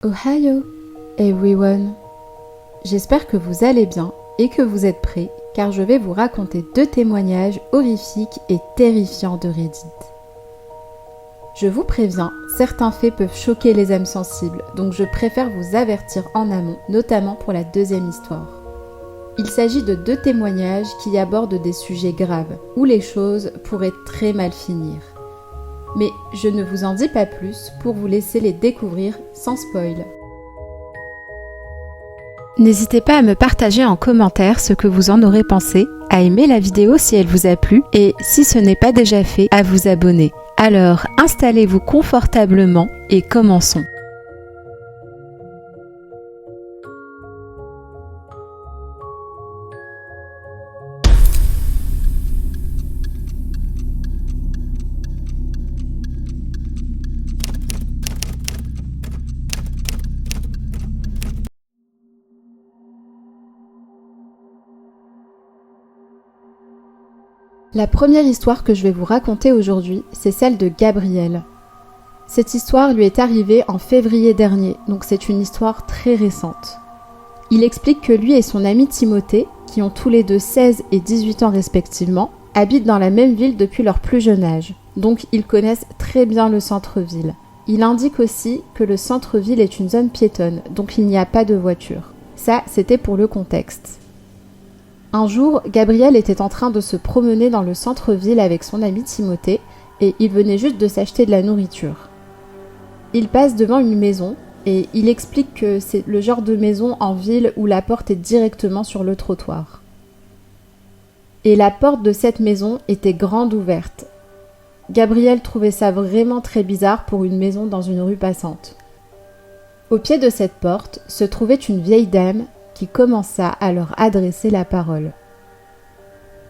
Ohio, everyone! J'espère que vous allez bien et que vous êtes prêts, car je vais vous raconter 2 témoignages horrifiques et terrifiants de Reddit. Je vous préviens, certains faits peuvent choquer les âmes sensibles, donc je préfère vous avertir en amont, notamment pour la 2e histoire. Il s'agit de 2 témoignages qui abordent des sujets graves, où les choses pourraient très mal finir. Mais je ne vous en dis pas plus pour vous laisser les découvrir sans spoil. N'hésitez pas à me partager en commentaire ce que vous en aurez pensé, à aimer la vidéo si elle vous a plu et, si ce n'est pas déjà fait, à vous abonner. Alors, installez-vous confortablement et commençons. La première histoire que je vais vous raconter aujourd'hui, c'est celle de Gabriel. Cette histoire lui est arrivée en février dernier, donc c'est une histoire très récente. Il explique que lui et son ami Timothée, qui ont tous les deux 16 et 18 ans respectivement, habitent dans la même ville depuis leur plus jeune âge, donc ils connaissent très bien le centre-ville. Il indique aussi que le centre-ville est une zone piétonne, donc il n'y a pas de voiture. Ça, c'était pour le contexte. Un jour, Gabriel était en train de se promener dans le centre-ville avec son ami Timothée et il venait juste de s'acheter de la nourriture. Il passe devant une maison et il explique que c'est le genre de maison en ville où la porte est directement sur le trottoir. Et la porte de cette maison était grande ouverte. Gabriel trouvait ça vraiment très bizarre pour une maison dans une rue passante. Au pied de cette porte se trouvait une vieille dame qui commença à leur adresser la parole.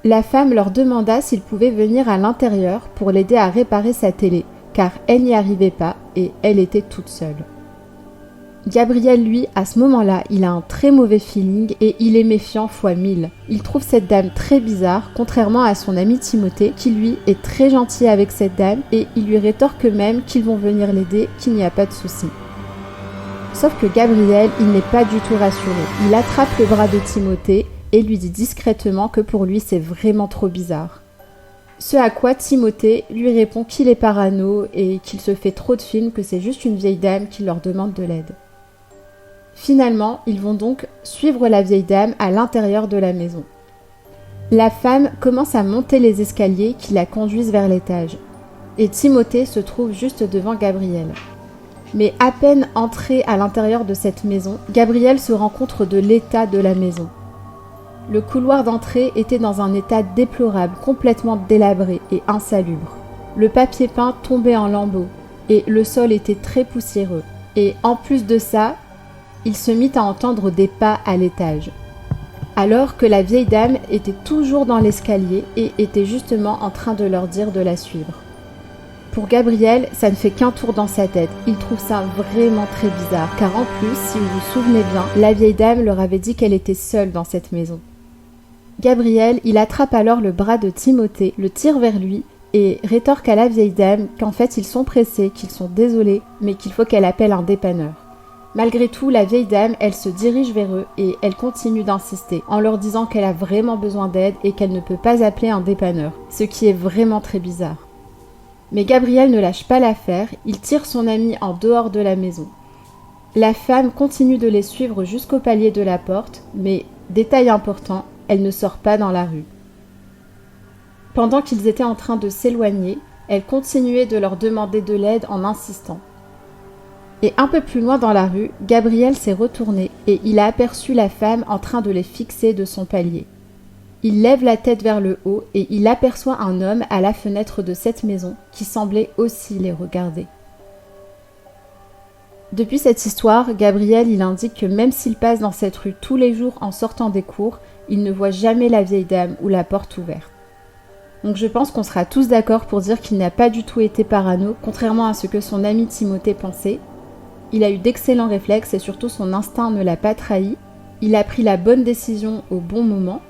La femme leur demanda s'ils pouvaient venir à l'intérieur pour l'aider à réparer sa télé, car elle n'y arrivait pas et elle était toute seule. Gabriel, lui, à ce moment-là, il a un très mauvais feeling et il est méfiant fois 1000. Il trouve cette dame très bizarre, contrairement à son ami Timothée, qui lui est très gentil avec cette dame et il lui rétorque même qu'ils vont venir l'aider, qu'il n'y a pas de souci. Sauf que Gabriel, il n'est pas du tout rassuré. Il attrape le bras de Timothée et lui dit discrètement que pour lui c'est vraiment trop bizarre. Ce à quoi Timothée lui répond qu'il est parano et qu'il se fait trop de films, que c'est juste une vieille dame qui leur demande de l'aide. Finalement, ils vont donc suivre la vieille dame à l'intérieur de la maison. La femme commence à monter les escaliers qui la conduisent vers l'étage. Et Timothée se trouve juste devant Gabriel. Mais à peine entré à l'intérieur de cette maison, Gabriel se rend compte de l'état de la maison. Le couloir d'entrée était dans un état déplorable, complètement délabré et insalubre. Le papier peint tombait en lambeaux et le sol était très poussiéreux. Et en plus de ça, il se mit à entendre des pas à l'étage. Alors que la vieille dame était toujours dans l'escalier et était justement en train de leur dire de la suivre. Pour Gabriel, ça ne fait qu'un tour dans sa tête. Il trouve ça vraiment très bizarre, car en plus, si vous vous souvenez bien, la vieille dame leur avait dit qu'elle était seule dans cette maison. Gabriel, il attrape alors le bras de Timothée, le tire vers lui et rétorque à la vieille dame qu'en fait ils sont pressés, qu'ils sont désolés, mais qu'il faut qu'elle appelle un dépanneur. Malgré tout, la vieille dame, elle se dirige vers eux et elle continue d'insister, en leur disant qu'elle a vraiment besoin d'aide et qu'elle ne peut pas appeler un dépanneur, ce qui est vraiment très bizarre. Mais Gabriel ne lâche pas l'affaire, il tire son ami en dehors de la maison. La femme continue de les suivre jusqu'au palier de la porte, mais, détail important, elle ne sort pas dans la rue. Pendant qu'ils étaient en train de s'éloigner, elle continuait de leur demander de l'aide en insistant. Et un peu plus loin dans la rue, Gabriel s'est retourné et il a aperçu la femme en train de les fixer de son palier. Il lève la tête vers le haut et il aperçoit un homme à la fenêtre de cette maison qui semblait aussi les regarder. Depuis cette histoire, Gabriel il indique que même s'il passe dans cette rue tous les jours en sortant des cours, il ne voit jamais la vieille dame ou la porte ouverte. Donc je pense qu'on sera tous d'accord pour dire qu'il n'a pas du tout été parano, contrairement à ce que son ami Timothée pensait. Il a eu d'excellents réflexes et surtout son instinct ne l'a pas trahi. Il a pris la bonne décision au bon moment.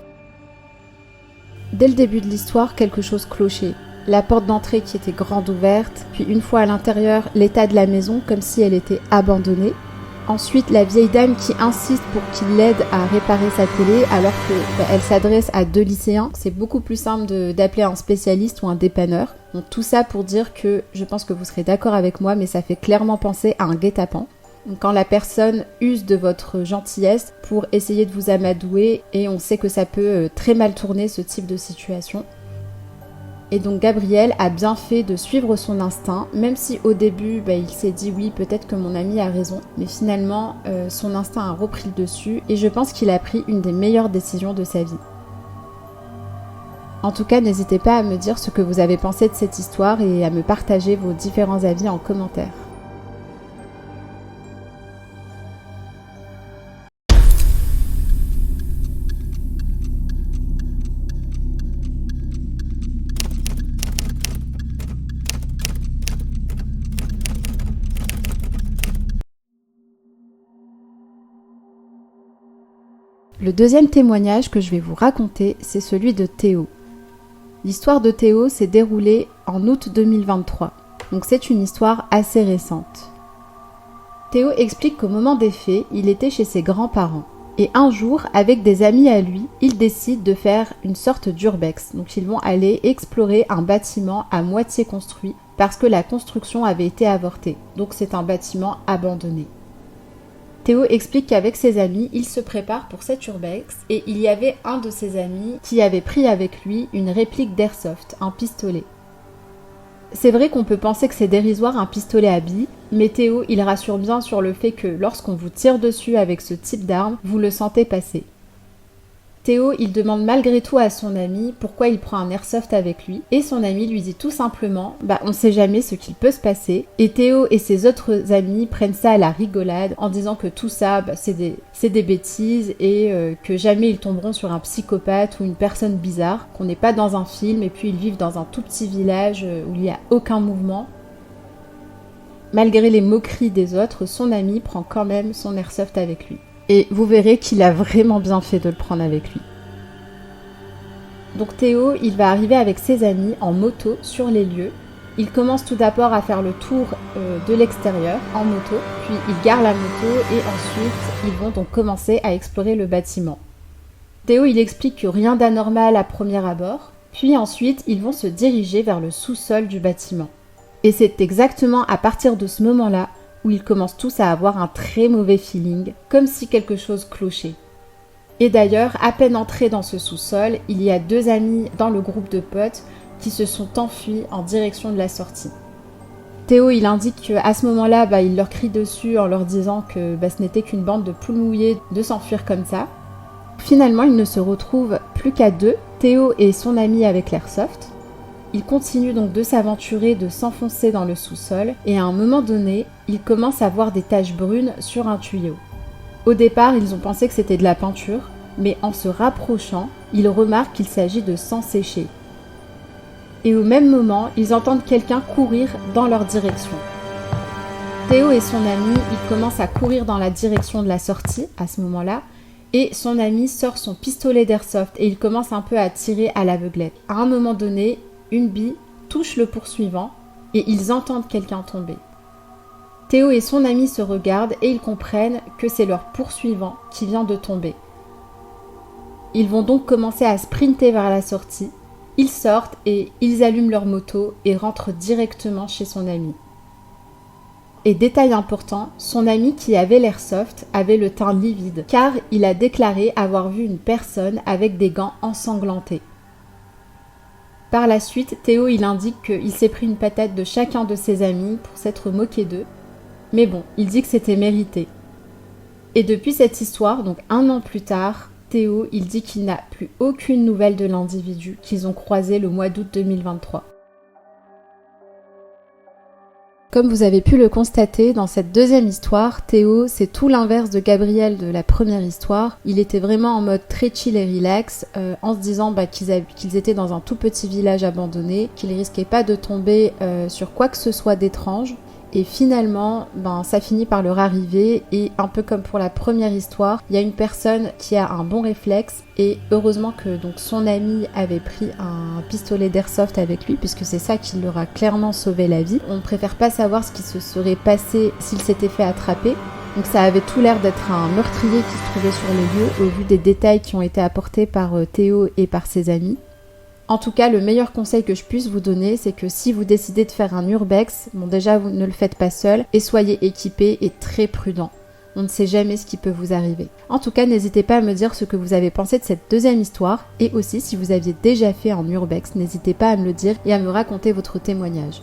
Dès le début de l'histoire, quelque chose clochait. la porte d'entrée qui était grande ouverte, puis une fois à l'intérieur, l'état de la maison comme si elle était abandonnée. Ensuite, la vieille dame qui insiste pour qu'il l'aide à réparer sa télé alors qu'elle s'adresse à 2 lycéens. C'est beaucoup plus simple d'appeler un spécialiste ou un dépanneur. Donc tout ça pour dire que je pense que vous serez d'accord avec moi, mais ça fait clairement penser à un guet-apens. Donc quand la personne use de votre gentillesse pour essayer de vous amadouer, et on sait que ça peut très mal tourner ce type de situation. Et donc Gabriel a bien fait de suivre son instinct, même si au début il s'est dit oui, peut-être que mon ami a raison, mais finalement son instinct a repris le dessus et je pense qu'il a pris une des meilleures décisions de sa vie. En tout cas, n'hésitez pas à me dire ce que vous avez pensé de cette histoire et à me partager vos différents avis en commentaire. Le deuxième témoignage que je vais vous raconter, c'est celui de Théo. L'histoire de Théo s'est déroulée en août 2023, donc c'est une histoire assez récente. Théo explique qu'au moment des faits, il était chez ses grands-parents. Et un jour, avec des amis à lui, il décide de faire une sorte d'urbex. Donc ils vont aller explorer un bâtiment à moitié construit parce que la construction avait été avortée. Donc c'est un bâtiment abandonné. Théo explique qu'avec ses amis, il se prépare pour cet urbex et il y avait un de ses amis qui avait pris avec lui une réplique d'airsoft, un pistolet. C'est vrai qu'on peut penser que c'est dérisoire un pistolet à billes, mais Théo il rassure bien sur le fait que lorsqu'on vous tire dessus avec ce type d'arme, vous le sentez passer. Théo il demande malgré tout à son ami pourquoi il prend un airsoft avec lui et son ami lui dit tout simplement on sait jamais ce qu'il peut se passer et Théo et ses autres amis prennent ça à la rigolade en disant que tout ça c'est des bêtises et que jamais ils tomberont sur un psychopathe ou une personne bizarre, qu'on n'est pas dans un film et puis ils vivent dans un tout petit village où il n'y a aucun mouvement. Malgré les moqueries des autres, son ami prend quand même son airsoft avec lui. Et vous verrez qu'il a vraiment bien fait de le prendre avec lui. Donc Théo, il va arriver avec ses amis en moto sur les lieux. Il commence tout d'abord à faire le tour de l'extérieur en moto, puis il gare la moto et ensuite ils vont donc commencer à explorer le bâtiment. Théo, il explique que rien d'anormal à premier abord, puis ensuite ils vont se diriger vers le sous-sol du bâtiment. Et c'est exactement à partir de ce moment-là où ils commencent tous à avoir un très mauvais feeling, comme si quelque chose clochait. Et d'ailleurs, à peine entrés dans ce sous-sol, il y a 2 amis dans le groupe de potes qui se sont enfuis en direction de la sortie. Théo, il indique qu'à ce moment-là, il leur crie dessus en leur disant que ce n'était qu'une bande de poules mouillées de s'enfuir comme ça. Finalement, ils ne se retrouvent plus qu'à 2, Théo et son ami avec l'airsoft. Ils continuent donc de s'aventurer, de s'enfoncer dans le sous-sol et à un moment donné, ils commencent à voir des taches brunes sur un tuyau. Au départ, ils ont pensé que c'était de la peinture, mais en se rapprochant, ils remarquent qu'il s'agit de sang séché. Et au même moment, ils entendent quelqu'un courir dans leur direction. Théo et son ami, ils commencent à courir dans la direction de la sortie à ce moment-là, et son ami sort son pistolet d'airsoft et il commence un peu à tirer à l'aveuglette. À un moment donné, une bille touche le poursuivant et ils entendent quelqu'un tomber. Théo et son ami se regardent et ils comprennent que c'est leur poursuivant qui vient de tomber. Ils vont donc commencer à sprinter vers la sortie. Ils sortent et ils allument leur moto et rentrent directement chez son ami. Et détail important, son ami qui avait l'airsoft avait le teint livide car il a déclaré avoir vu une personne avec des gants ensanglantés. Par la suite, Théo il indique qu'il s'est pris une patate de chacun de ses amis pour s'être moqué d'eux. Mais bon, il dit que c'était mérité. Et depuis cette histoire, donc 1 an plus tard, Théo il dit qu'il n'a plus aucune nouvelle de l'individu qu'ils ont croisé le mois d'août 2023. Comme vous avez pu le constater, dans cette deuxième histoire, Théo, c'est tout l'inverse de Gabriel de la première histoire. Il était vraiment en mode très chill et relax, en se disant qu'ils étaient dans un tout petit village abandonné, qu'ils risquaient pas de tomber sur quoi que ce soit d'étrange. Et finalement, ça finit par leur arriver et un peu comme pour la première histoire, il y a une personne qui a un bon réflexe et heureusement que donc son ami avait pris un pistolet d'airsoft avec lui puisque c'est ça qui leur a clairement sauvé la vie. On préfère pas savoir ce qui se serait passé s'il s'était fait attraper, Donc ça avait tout l'air d'être un meurtrier qui se trouvait sur les lieux au vu des détails qui ont été apportés par Théo et par ses amis. En tout cas, le meilleur conseil que je puisse vous donner, c'est que si vous décidez de faire un urbex, bon déjà vous ne le faites pas seul et soyez équipé et très prudent. On ne sait jamais ce qui peut vous arriver. En tout cas, n'hésitez pas à me dire ce que vous avez pensé de cette deuxième histoire et aussi si vous aviez déjà fait un urbex, n'hésitez pas à me le dire et à me raconter votre témoignage.